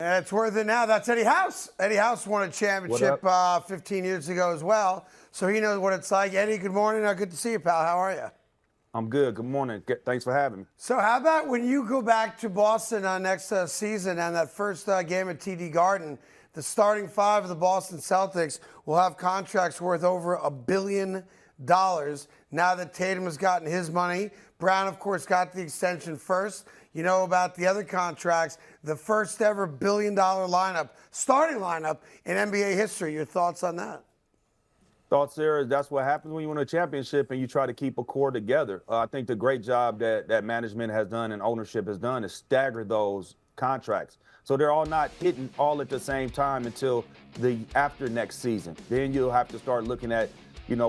And it's worth it now. That's Eddie House. Eddie House won a championship 15 years ago as well, so he knows what it's like. Eddie, good morning. Good to see you, pal. How are you? I'm good. Good morning. Thanks for having me. So how about when you go back to Boston next season and that first game at TD Garden, the starting five of the Boston Celtics will have contracts worth over $1 billion now that Tatum has gotten his money. Brown, of course, got the extension first. You know about the other contracts, the first ever $1 billion lineup, starting lineup in NBA history. Your thoughts on that? Thoughts there is that's what happens when you win a championship and you try to keep a core together. I think the great job that management has done and ownership has done is stagger those contracts. So they're all not hitting all at the same time until after next season. Then you'll have to start looking at,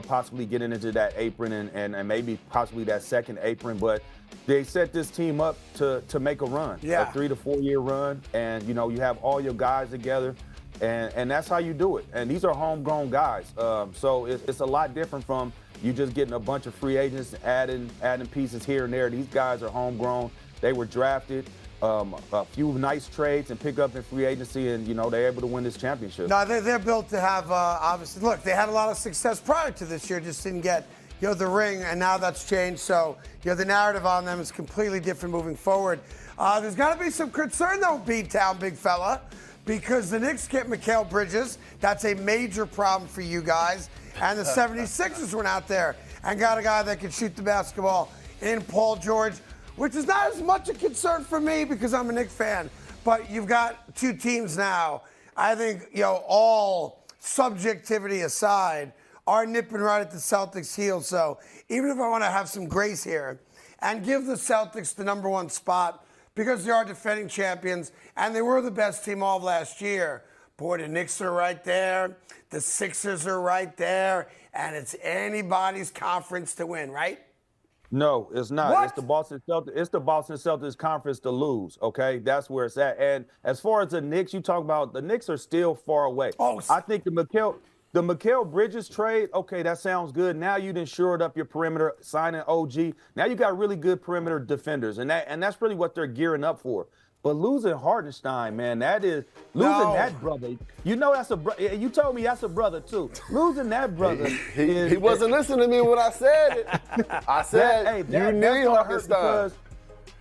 possibly getting into that apron and maybe possibly that second apron. But they set this team up to make a run, a 3 to 4 year run. And, you have all your guys together. And that's how you do it. And these are homegrown guys. So it's a lot different from you just getting a bunch of free agents, adding pieces here and there. These guys are homegrown. They were drafted. A few nice trades and pick up in free agency, and they're able to win this championship. No, they're built to have obviously. Look, they had a lot of success prior to this year, just didn't get the ring, and now that's changed. So the narrative on them is completely different moving forward. There's got to be some concern though, B-Town, big fella, because the Knicks get Mikal Bridges. That's a major problem for you guys, and the 76ers went out there and got a guy that can shoot the basketball in Paul George, which is not as much a concern for me because I'm a Knicks fan. But you've got two teams now. I think, all subjectivity aside, are nipping right at the Celtics' heels. So even if I want to have some grace here and give the Celtics the number one spot because they are defending champions and they were the best team all of last year, boy, the Knicks are right there. The Sixers are right there. And it's anybody's conference to win, right? No, it's not. What? It's the Boston Celtics. It's the Boston Celtics conference to lose. Okay, that's where it's at. And as far as the Knicks, you talk about the Knicks are still far away. Oh, I think the Mikal Bridges trade. Okay, that sounds good. Now you done shored up your perimeter, signing OG. Now you got really good perimeter defenders, and that's really what they're gearing up for. But losing Hartenstein, man, that is losing that brother. That's a brother. You told me that's a brother too. Losing that brother. He wasn't listening to me when I said it. I said you need Hartenstein.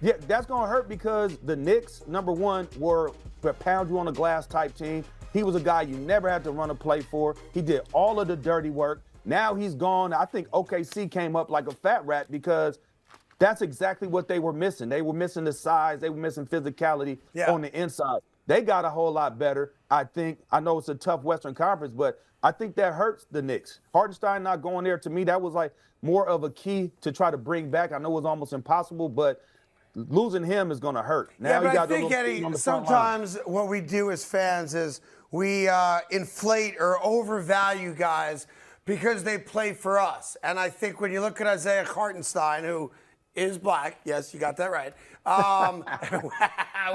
Yeah, that's gonna hurt because the Knicks, number one, were a pound you on the glass type team. He was a guy you never had to run a play for. He did all of the dirty work. Now he's gone. I think OKC came up like a fat rat because that's exactly what they were missing. They were missing the size. They were missing physicality on the inside. They got a whole lot better, I think. I know it's a tough Western Conference, but I think that hurts the Knicks. Hartenstein not going there, to me, that was like more of a key to try to bring back. I know it was almost impossible, but losing him is going to hurt. Now but I think, Eddie, sometimes what we do as fans is we inflate or overvalue guys because they play for us. And I think when you look at Isaiah Hartenstein, who is black. Yes, you got that right.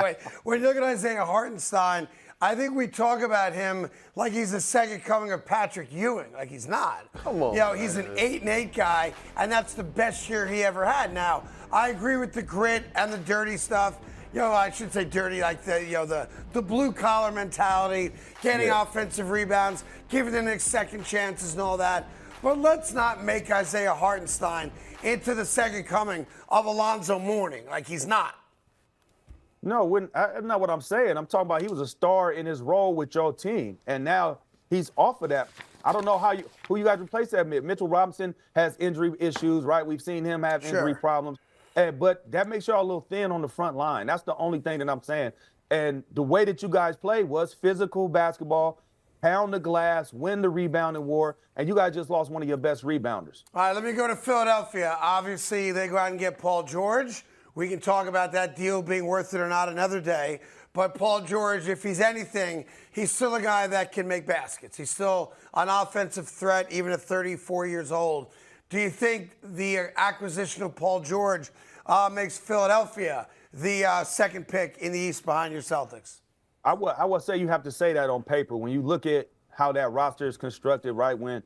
Wait, when you look at Isaiah Hartenstein, I think we talk about him like he's the second coming of Patrick Ewing. Like he's not. Come on. He's an 8-8 guy, and that's the best year he ever had. Now, I agree with the grit and the dirty stuff. I should say dirty, like the blue collar mentality, getting offensive rebounds, giving the Knicks second chances and all that. But let's not make Isaiah Hartenstein into the second coming of Alonzo Mourning. Like he's not. No, that's not what I'm saying. I'm talking about he was a star in his role with your team, and now he's off of that. I don't know who you guys replace that with. Mitchell Robinson has injury issues, right? We've seen him have injury problems. But that makes y'all a little thin on the front line. That's the only thing that I'm saying. And the way that you guys play was physical basketball, pound the glass, win the rebounding war, and you guys just lost one of your best rebounders. All right, let me go to Philadelphia. Obviously, they go out and get Paul George. We can talk about that deal being worth it or not another day. But Paul George, if he's anything, he's still a guy that can make baskets. He's still an offensive threat, even at 34 years old. Do you think the acquisition of Paul George makes Philadelphia the second pick in the East behind your Celtics? I would say you have to say that on paper. When you look at how that roster is constructed, right? When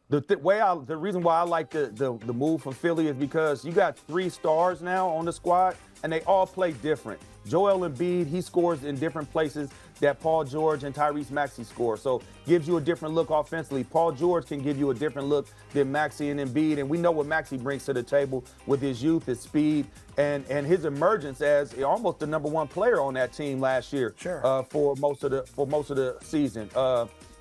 the reason why I like the move from Philly is because you got 3 stars now on the squad, and they all play different. Joel Embiid, he scores in different places. that Paul George and Tyrese Maxey score. So gives you a different look offensively. Paul George can give you a different look than Maxey and Embiid. And we know what Maxey brings to the table with his youth, his speed, and his emergence as almost the #1 player on that team last year. Sure. For most of the season,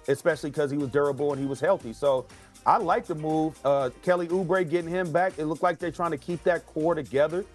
especially because he was durable and he was healthy. So I like the move. Kelly Oubre getting him back. It looked like they're trying to keep that core together.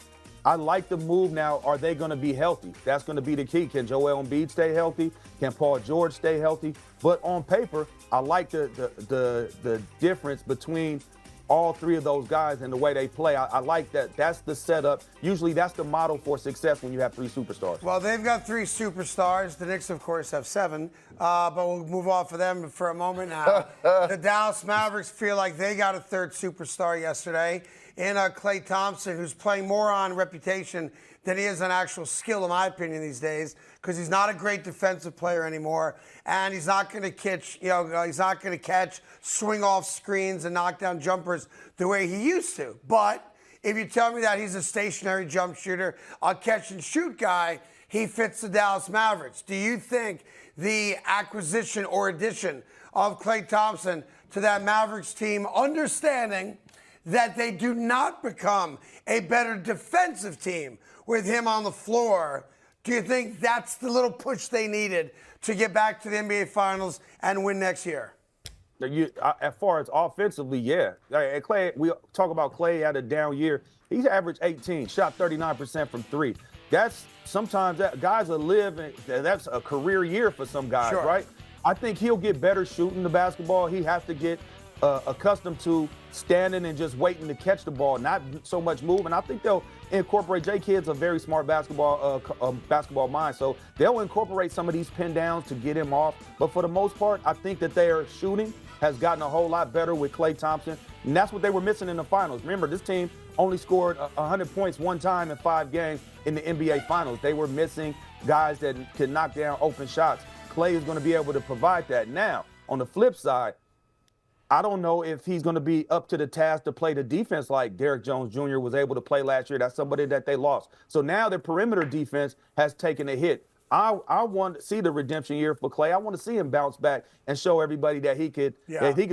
I like the move. Now, are they going to be healthy? That's going to be the key. Can Joel Embiid stay healthy? Can Paul George stay healthy? But on paper, I like the difference between all three of those guys and the way they play. I like that. That's the setup. Usually that's the model for success when you have 3 superstars. Well, they've got 3 superstars. The Knicks, of course, have 7. But we'll move off of them for a moment now. The Dallas Mavericks feel like they got a 3rd superstar yesterday in Klay Thompson, who's playing more on reputation than he is on actual skill, in my opinion, these days, because he's not a great defensive player anymore, and he's not going to catch, swing off screens and knock down jumpers the way he used to. But if you tell me that he's a stationary jump shooter, a catch and shoot guy, he fits the Dallas Mavericks. Do you think the acquisition or addition of Klay Thompson to that Mavericks team, understanding that they do not become a better defensive team with him on the floor, do you think that's the little push they needed to get back to the NBA Finals and win next year? As far as offensively, yeah. Klay, we talk about Klay had a down year. He's averaged 18, shot 39% from 3. That's sometimes guys will live, and that's a career year for some guys, sure, right? I think he'll get better shooting the basketball. He has to get accustomed to standing and just waiting to catch the ball, not so much moving. I think they'll incorporate. J-Kid's a very smart basketball mind, so they'll incorporate some of these pin downs to get him off. But for the most part, I think that their shooting has gotten a whole lot better with Klay Thompson, and that's what they were missing in the finals. Remember, this team only scored 100 points one time in 5 games in the NBA Finals. They were missing guys that could knock down open shots. Klay is going to be able to provide that. Now, on the flip side, I don't know if he's going to be up to the task to play the defense like Derrick Jones Jr. was able to play last year. That's somebody that they lost. So now their perimeter defense has taken a hit. I want to see the redemption year for Klay. I want to see him bounce back and show everybody that he could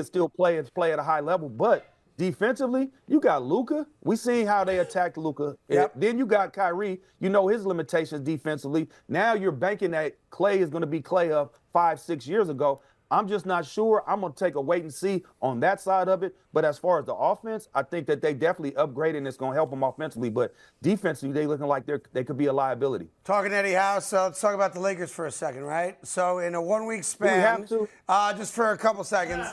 still play at a high level. But defensively, you got Luka. We seen how they attacked Luka. Yep. Then you got Kyrie. You know his limitations defensively. Now you're banking that Klay is going to be Klay of 5-6 years ago. I'm just not sure. I'm going to take a wait and see on that side of it. But as far as the offense, I think that they definitely upgraded and it's going to help them offensively. But defensively, they looking like they could be a liability. Talking Eddie House, let's talk about the Lakers for a second, right? So in a 1-week span, do we have to? Just for a couple seconds,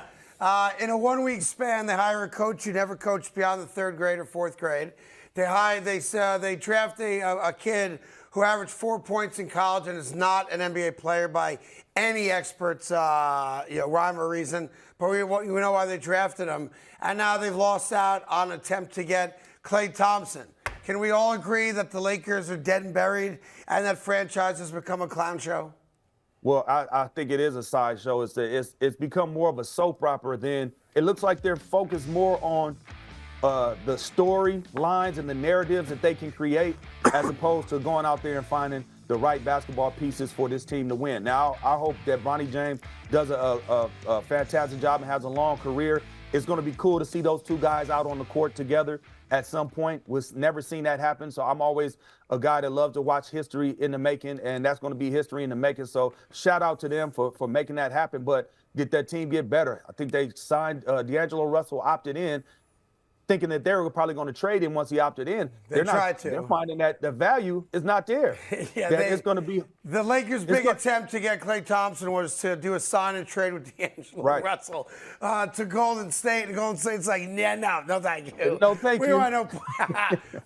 in a 1-week span, they hire a coach who never coached beyond the 3rd grade or 4th grade. They draft a kid who averaged 4 points in college and is not an NBA player by any expert's rhyme or reason. But we know why they drafted him. And now they've lost out on an attempt to get Klay Thompson. Can we all agree that the Lakers are dead and buried and that franchise has become a clown show? Well, I think it is a sideshow. It's become more of a soap opera than it looks like they're focused more on the story lines and the narratives that they can create as opposed to going out there and finding the right basketball pieces for this team to win. Now, I hope that Bronny James does a fantastic job and has a long career. It's going to be cool to see those 2 guys out on the court together at some point. We've never seen that happen, so I'm always a guy that loves to watch history in the making, and that's going to be history in the making. So shout out to them for making that happen. But did that team get better? I think they signed D'Angelo Russell, opted in, thinking that they were probably going to trade him once he opted in. They're finding that the value is not there. It's going to be. The Lakers' big attempt to get Klay Thompson was to do a sign and trade with D'Angelo Russell to Golden State. And Golden State's like, no, thank you. No, thank you.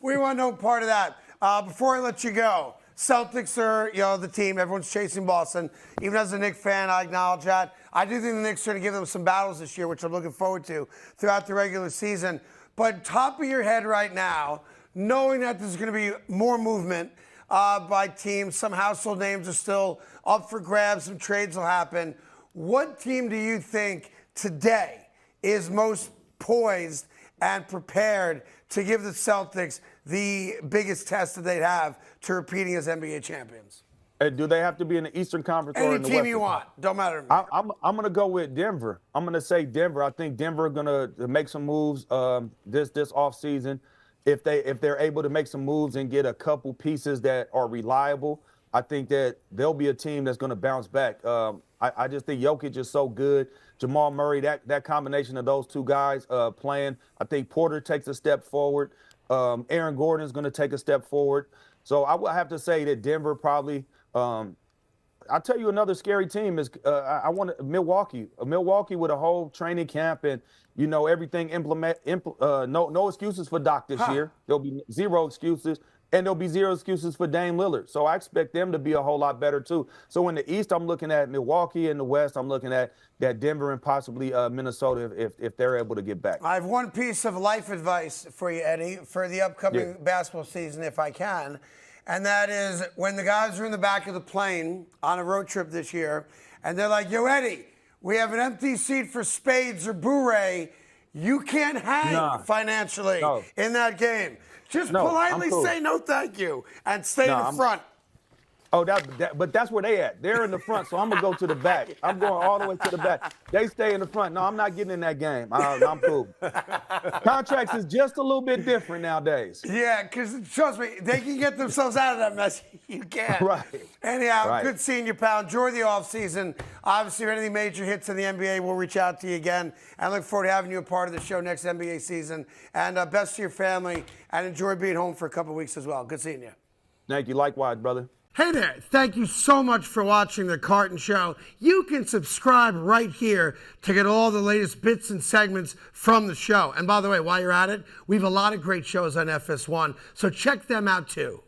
We want no part of that. Before I let you go, Celtics are, the team. Everyone's chasing Boston. Even as a Knicks fan, I acknowledge that. I do think the Knicks are going to give them some battles this year, which I'm looking forward to throughout the regular season. But top of your head right now, knowing that there's going to be more movement by teams, some household names are still up for grabs, some trades will happen. What team do you think today is most poised and prepared to give the Celtics the biggest test that they'd have to repeating as NBA champions? Hey, do they have to be in the Eastern Conference or Any in the team Western? you want. Don't matter to me. I'm going to go with Denver. I'm going to say Denver. I think Denver going to make some moves this offseason. If they're able to make some moves and get a couple pieces that are reliable, I think that they'll be a team that's going to bounce back. I just think Jokic is so good. Jamal Murray, that combination of those two guys playing, I think Porter takes a step forward. Aaron Gordon is going to take a step forward. So I would have to say that Denver probably I'll tell you another scary team is I want Milwaukee. Milwaukee with a whole training camp and, everything no excuses for Doc this year. There'll be zero excuses. And there'll be zero excuses for Dame Lillard. So I expect them to be a whole lot better, too. So in the East, I'm looking at Milwaukee. In the West, I'm looking at Denver and possibly Minnesota if they're able to get back. I have one piece of life advice for you, Eddie, for the upcoming basketball season, if I can. And that is when the guys are in the back of the plane on a road trip this year, and they're like, yo, Eddie, we have an empty seat for Spades or Bure. You can't hang financially in that game. Just politely say no thank you and stay in the front. Oh, but that's where they at. They're in the front, so I'm going to go to the back. I'm going all the way to the back. They stay in the front. No, I'm not getting in that game. I'm cool. Contracts is just a little bit different nowadays. Yeah, because trust me, they can get themselves out of that mess. You can't. Right. Anyhow, good seeing you, pal. Enjoy the offseason. Obviously, if anything major hits in the NBA, we'll reach out to you again. And I look forward to having you a part of the show next NBA season. And best to your family. And enjoy being home for a couple of weeks as well. Good seeing you. Thank you. Likewise, brother. Hey there, thank you so much for watching The Carton Show. You can subscribe right here to get all the latest bits and segments from the show. And by the way, while you're at it, we have a lot of great shows on FS1, so check them out too.